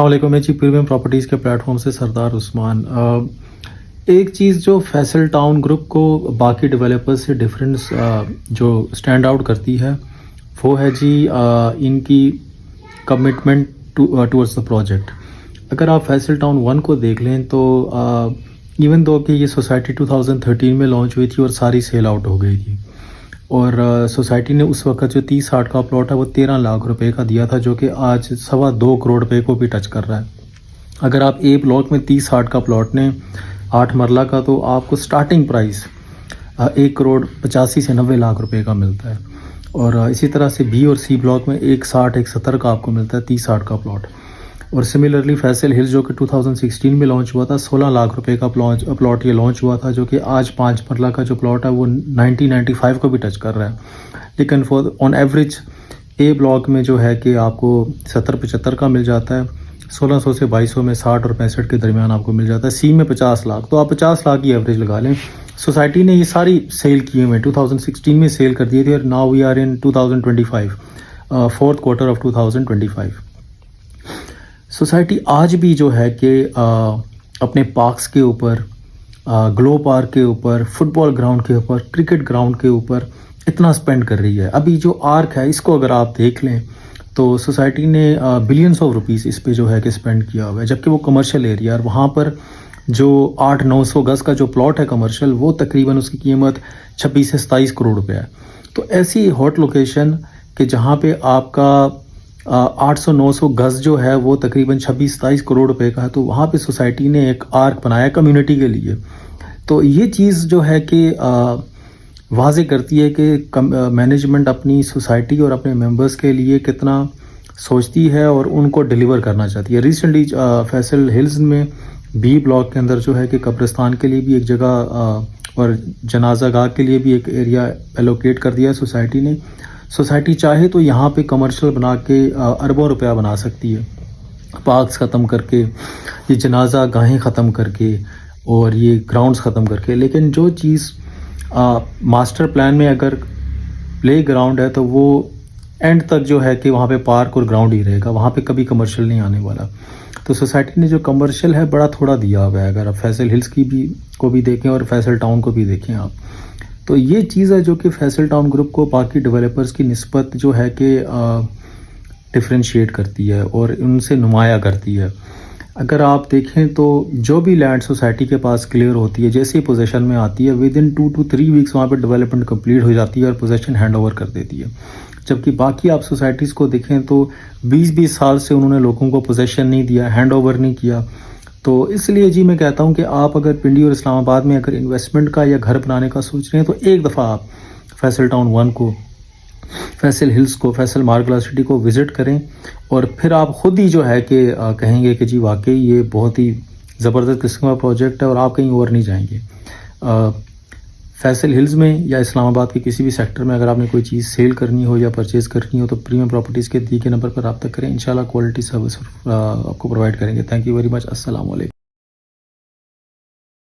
السلام علیکم. میں پریمیم پراپرٹیز کے پلیٹ فارم سے سردار عثمان. ایک چیز جو فیصل ٹاؤن گروپ کو باقی ڈیولپرز سے ڈفرینس جو اسٹینڈ آؤٹ کرتی ہے وہ ہے ان کی کمٹمنٹ ٹورڈز دا پروجیکٹ. اگر آپ فیصل ٹاؤن 1 کو دیکھ لیں تو ایون دو کہ یہ سوسائٹی 2013 میں لانچ ہوئی تھی اور ساری سیل آؤٹ ہو گئی تھی، اور سوسائٹی نے اس وقت جو 30/60 کا پلاٹ ہے وہ 13 لاکھ روپے کا دیا تھا، جو کہ آج 2.25 کروڑ روپے کو بھی ٹچ کر رہا ہے. اگر آپ اے بلاک میں 30/60 کا پلاٹ لیں 8 مرلہ کا تو آپ کو سٹارٹنگ پرائس 1.85 سے 90 لاکھ روپے کا ملتا ہے، اور اسی طرح سے بی اور سی بلاک میں 1.60-1.70 کا آپ کو ملتا ہے 30/60 کا پلاٹ. اور سملرلی فیصل ہلز جو کہ 2016 میں لانچ ہوا تھا 16 لاکھ روپے کا پلاٹ یہ لانچ ہوا تھا، جو کہ آج 5 مرلہ کا جو پلاٹ ہے وہ 90-95 کو بھی ٹچ کر رہا ہے. لیکن آن ایوریج اے بلاک میں جو ہے کہ آپ کو 70-75 کا مل جاتا ہے، 1600 سے 2200 میں 60 اور 65 کے درمیان آپ کو مل جاتا ہے. سی میں 50 لاکھ، تو آپ 50 لاکھ کی ایوریج لگا لیں. سوسائٹی نے یہ ساری سیل کیے ہوئے 2016 میں سیل کر دیے تھے، اور now we are in 2025 4th quarter of 2025. Society آج بھی جو ہے کہ اپنے پارکس کے اوپر، گلو پارک کے اوپر، فٹ بال گراؤنڈ کے اوپر، کرکٹ گراؤنڈ کے اوپر اتنا سپینڈ کر رہی ہے. ابھی جو آرک ہے اس کو اگر آپ دیکھ لیں تو سوسائٹی نے بلینس آف روپیز اس پہ جو ہے کہ سپینڈ کیا ہوا ہے، جبکہ وہ کمرشل ایریا ہے، اور وہاں پر جو 800-900 گز کا جو پلاٹ ہے کمرشل، وہ تقریباً اس کی قیمت 26 سے 27 کروڑ روپے ہے. تو ایسی ہاٹ لوکیشن کہ جہاں پہ آپ کا 800-900 گز جو ہے وہ تقریباً 26-27 کروڑ روپے کا ہے، تو وہاں پہ سوسائٹی نے ایک آرک بنایا کمیونٹی کے لیے. تو یہ چیز جو ہے کہ واضح کرتی ہے کہ مینجمنٹ اپنی سوسائٹی اور اپنے ممبرز کے لیے کتنا سوچتی ہے اور ان کو ڈیلیور کرنا چاہتی ہے. ریسنٹلی فیصل ہلز میں بی بلاک کے اندر جو ہے کہ قبرستان کے لیے بھی ایک جگہ اور جنازہ گاہ کے لیے بھی ایک ایریا ایلوکیٹ کر دیا ہے سوسائٹی نے. سوسائٹی چاہے تو یہاں پہ کمرشل بنا کے اربوں روپیہ بنا سکتی ہے، پارکس ختم کر کے، یہ جنازہ گاہیں ختم کر کے، اور یہ گراؤنڈز ختم کر کے. لیکن جو چیز ماسٹر پلان میں اگر پلے گراؤنڈ ہے تو وہ اینڈ تک جو ہے کہ وہاں پہ پارک اور گراؤنڈ ہی رہے گا، وہاں پہ کبھی کمرشل نہیں آنے والا. تو سوسائٹی نے جو کمرشل ہے بڑا تھوڑا دیا ہوا ہے، اگر آپ فیصل ہلز کو بھی دیکھیں اور فیصل ٹاؤن کو بھی دیکھیں آپ. تو یہ چیز ہے جو کہ فیصل ٹاؤن گروپ کو باقی ڈیولپرز کی نسبت جو ہے کہ ڈفرینشیٹ کرتی ہے اور ان سے نمایاں کرتی ہے. اگر آپ دیکھیں تو جو بھی لینڈ سوسائٹی کے پاس کلیئر ہوتی ہے، جیسے ہی پوزیشن میں آتی ہے ود ان 2 to 3 ویکس وہاں پہ ڈیولپمنٹ کمپلیٹ ہو جاتی ہے اور پوزیشن ہینڈ اوور کر دیتی ہے. جبکہ باقی آپ سوسائٹیز کو دیکھیں تو 20 سال سے انہوں نے لوگوں کو پوزیشن نہیں دیا، ہینڈ اوور نہیں کیا. تو اس لیے میں کہتا ہوں کہ آپ اگر پنڈی اور اسلام آباد میں اگر انویسٹمنٹ کا یا گھر بنانے کا سوچ رہے ہیں تو ایک دفعہ آپ فیصل ٹاؤن 1 کو، فیصل ہلز کو، فیصل مارگلا سٹی کو وزٹ کریں، اور پھر آپ خود ہی جو ہے کہ کہیں گے کہ واقعی یہ بہت ہی زبردست قسم کا پروجیکٹ ہے اور آپ کہیں اور نہیں جائیں گے. فیصل ہلز میں یا اسلام آباد کے کسی بھی سیکٹر میں اگر آپ نے کوئی چیز سیل کرنی ہو یا پرچیز کرنی ہو تو پریمیم پراپرٹیز کے دی کے نمبر پر رابطہ کریں، انشاءاللہ کوالٹی سروس آپ کو پرووائڈ کریں گے. Thank you very much. السلام علیکم.